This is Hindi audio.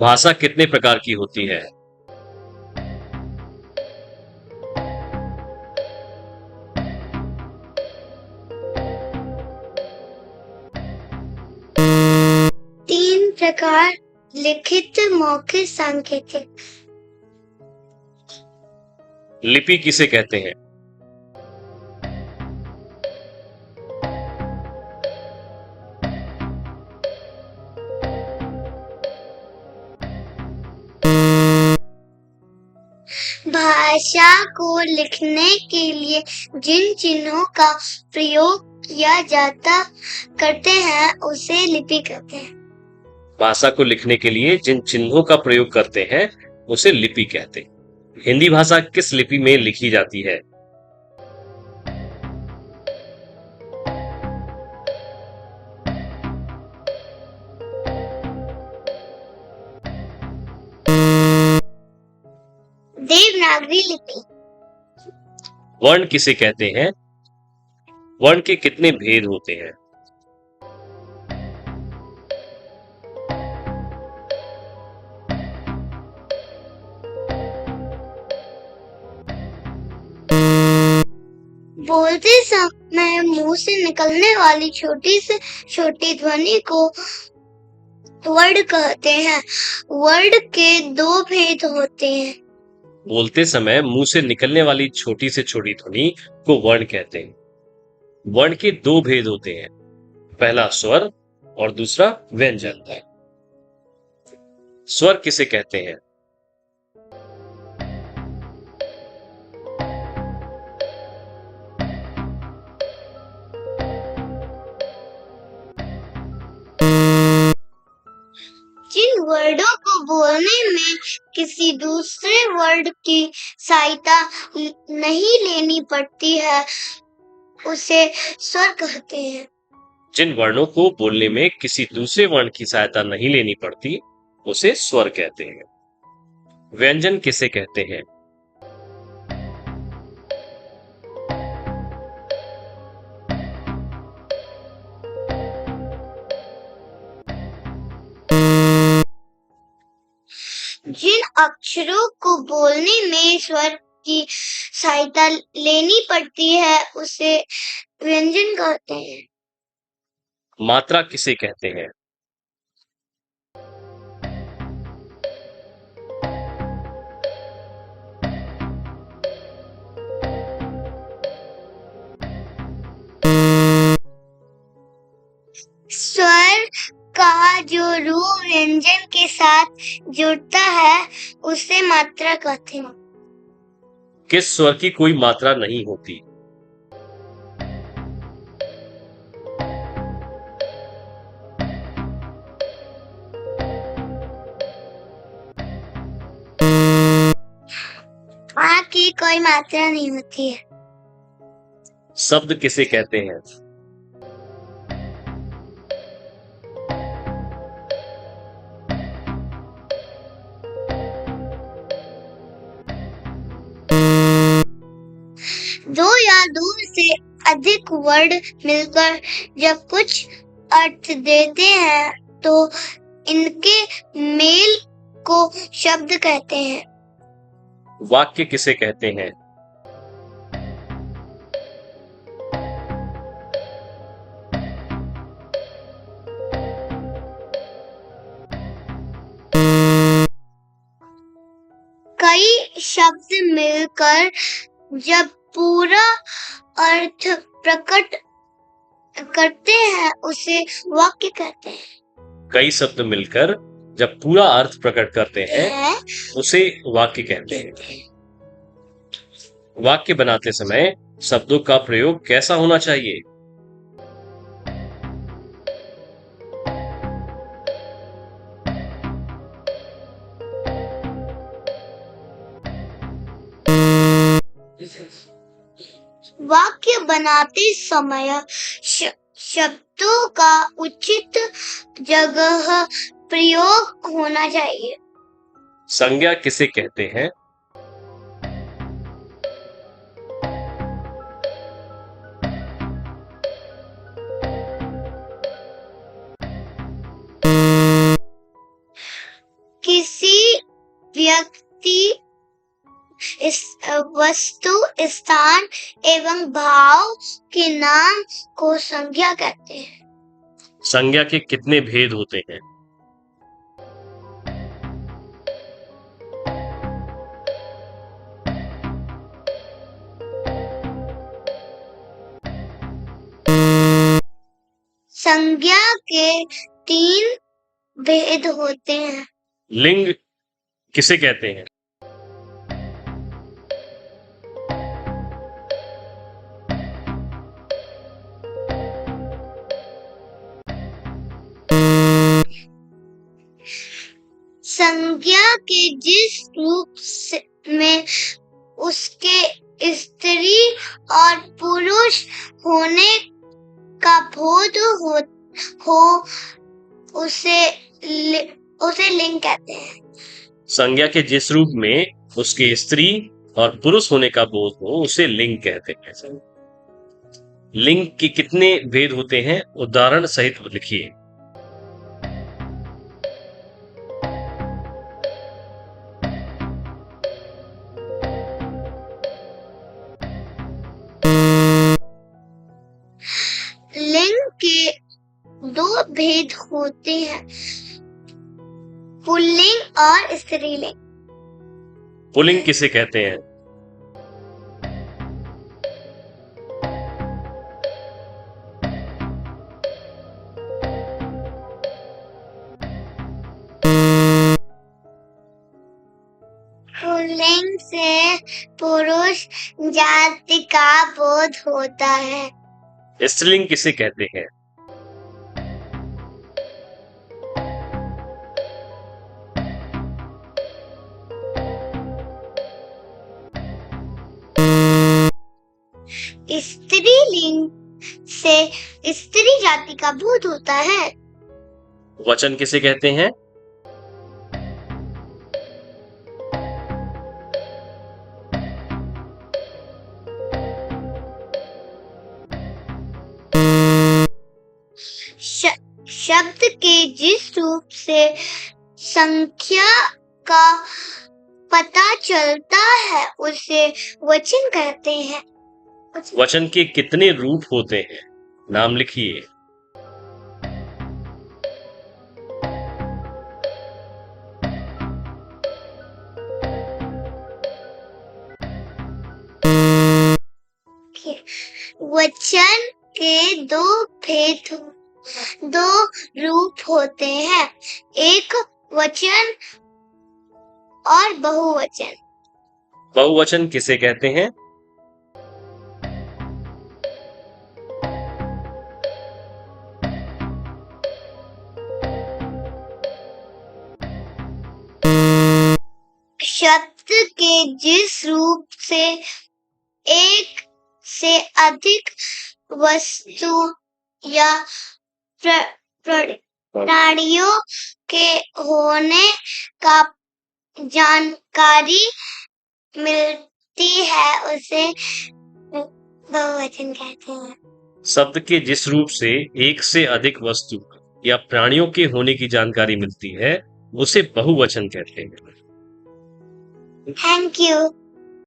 भाषा कितने प्रकार की होती है? तीन प्रकार: लिखित, मौखिक, सांकेतिक। लिपि किसे कहते हैं? भाषा को लिखने के लिए जिन चिन्हों का प्रयोग किया जाता करते हैं उसे लिपि कहते हैं। भाषा को लिखने के लिए जिन चिन्हों का प्रयोग करते हैं उसे लिपि कहते हैं। हिंदी भाषा किस लिपि में लिखी जाती है? देवनागरी लिपि। वर्ण किसे कहते हैं? वर्ण के कितने भेद होते हैं? बोलते समय मुंह से निकलने वाली छोटी से छोटी ध्वनि को वर्ण कहते हैं। वर्ण के दो भेद होते हैं। बोलते समय मुंह से निकलने वाली छोटी से छोटी ध्वनि को वर्ण कहते हैं। वर्ण के दो भेद होते हैं, पहला स्वर और दूसरा व्यंजन। स्वर किसे कहते हैं? जिन वर्णों को बोलने में किसी दूसरे वर्ण की सहायता नहीं लेनी पड़ती है उसे स्वर कहते हैं। जिन वर्णों को बोलने में किसी दूसरे वर्ण की सहायता नहीं लेनी पड़ती उसे स्वर कहते हैं। व्यंजन किसे कहते हैं? जिन अक्षरों को बोलने में स्वर की सहायता लेनी पड़ती है उसे व्यंजन कहते हैं। मात्रा किसे कहते हैं? स्वर का जो रूप व्यंजन के साथ जुड़ता है उसे मात्रा कहते हैं। किस स्वर की कोई मात्रा नहीं होती? आ की कोई मात्रा नहीं होती है। शब्द किसे कहते हैं? दो या दो से अधिक वर्ड मिलकर जब कुछ अर्थ देते हैं तो इनके मेल को शब्द कहते हैं। वाक्य किसे कहते हैं? कई शब्द मिलकर जब पूरा अर्थ प्रकट करते हैं उसे वाक्य कहते हैं। कई शब्द मिलकर जब पूरा अर्थ प्रकट करते हैं उसे वाक्य कहते हैं। वाक्य बनाते समय शब्दों का प्रयोग कैसा होना चाहिए? वाक्य बनाते समय शब्दों का उचित जगह प्रयोग होना चाहिए। संज्ञा किसे कहते हैं? कि वस्तु, स्थान एवं भाव के नाम को संज्ञा कहते हैं। संज्ञा के कितने भेद होते हैं? संज्ञा के 3 भेद होते हैं। लिंग किसे कहते हैं? संज्ञा के जिस रूप में उसके स्त्री और पुरुष होने का बोध हो उसे लिंग कहते हैं। संज्ञा के जिस रूप में उसके स्त्री और पुरुष होने का बोध हो उसे लिंग कहते हैं। लिंग के कितने भेद होते हैं? उदाहरण सहित लिखिए। लिंग के 2 भेद होते हैं, पुल्लिंग और स्त्रीलिंग। पुल्लिंग किसे कहते हैं? पुल्लिंग से पुरुष जाति का बोध होता है। स्त्रीलिंग किसे कहते हैं? स्त्रीलिंग से स्त्री जाति का बोध होता है। वचन किसे कहते हैं? शब्द के जिस रूप से संख्या का पता चलता है उसे वचन कहते हैं। वचन के कितने रूप होते हैं? नाम लिखिए। वचन के 2 रूप होते हैं, एक वचन और बहुवचन। बहुवचन किसे कहते हैं? शब्द के जिस रूप से एक से अधिक वस्तु या प्राणियों के होने का जानकारी मिलती है उसे बहुवचन कहते हैं। शब्द के जिस रूप से एक से अधिक वस्तु या प्राणियों के होने की जानकारी मिलती है उसे बहुवचन कहते हैं। Thank you.